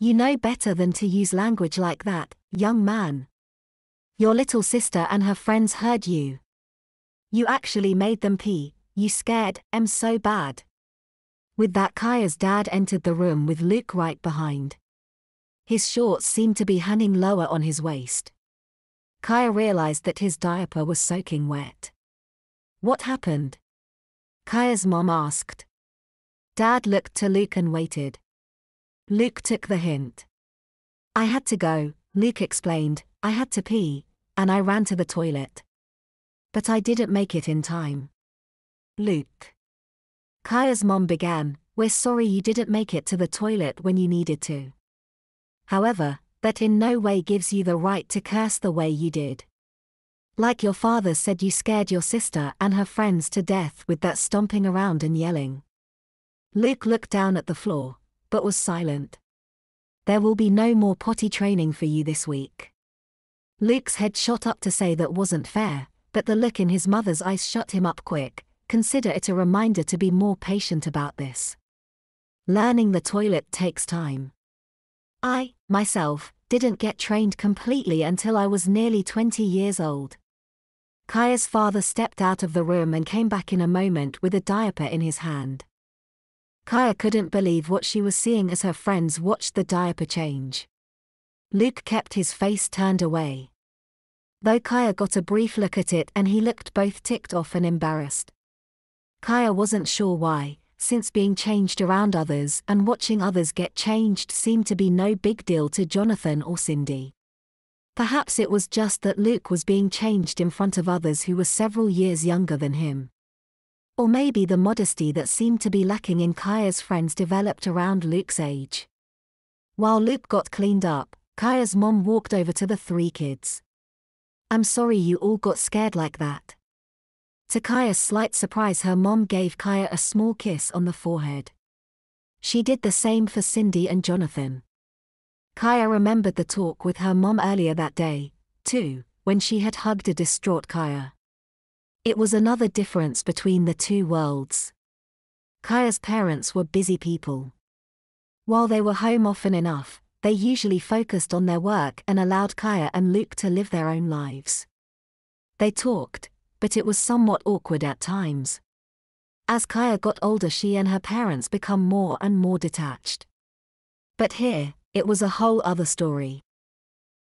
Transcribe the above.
You know better than to use language like that, young man. Your little sister and her friends heard you. You actually made them pee, you scared em so bad. With that, Kaya's dad entered the room with Luke right behind. His shorts seemed to be hanging lower on his waist. Kaya realized that his diaper was soaking wet. What happened? Kaya's mom asked. Dad looked to Luke and waited. Luke took the hint. I had to go, Luke explained. I had to pee, and I ran to the toilet. But I didn't make it in time. Luke. Kaya's mom began, we're sorry you didn't make it to the toilet when you needed to. However, that in no way gives you the right to curse the way you did. Like your father said, you scared your sister and her friends to death with that stomping around and yelling. Luke looked down at the floor, but was silent. There will be no more potty training for you this week. Luke's head shot up to say that wasn't fair, but the look in his mother's eyes shut him up quick. Consider it a reminder to be more patient about this. Learning the toilet takes time. I, myself, didn't get trained completely until I was nearly 20 years old. Kaya's father stepped out of the room and came back in a moment with a diaper in his hand. Kaya couldn't believe what she was seeing as her friends watched the diaper change. Luke kept his face turned away. Though Kaya got a brief look at it and he looked both ticked off and embarrassed. Kaya wasn't sure why, since being changed around others and watching others get changed seemed to be no big deal to Jonathan or Cindy. Perhaps it was just that Luke was being changed in front of others who were several years younger than him. Or maybe the modesty that seemed to be lacking in Kaya's friends developed around Luke's age. While Luke got cleaned up, Kaya's mom walked over to the three kids. I'm sorry you all got scared like that. To Kaya's slight surprise, her mom gave Kaya a small kiss on the forehead. She did the same for Cindy and Jonathan. Kaya remembered the talk with her mom earlier that day, too, when she had hugged a distraught Kaya. It was another difference between the two worlds. Kaya's parents were busy people. While they were home often enough, they usually focused on their work and allowed Kaya and Luke to live their own lives. They talked, but it was somewhat awkward at times. As Kaya got older, she and her parents become more and more detached. But here, it was a whole other story.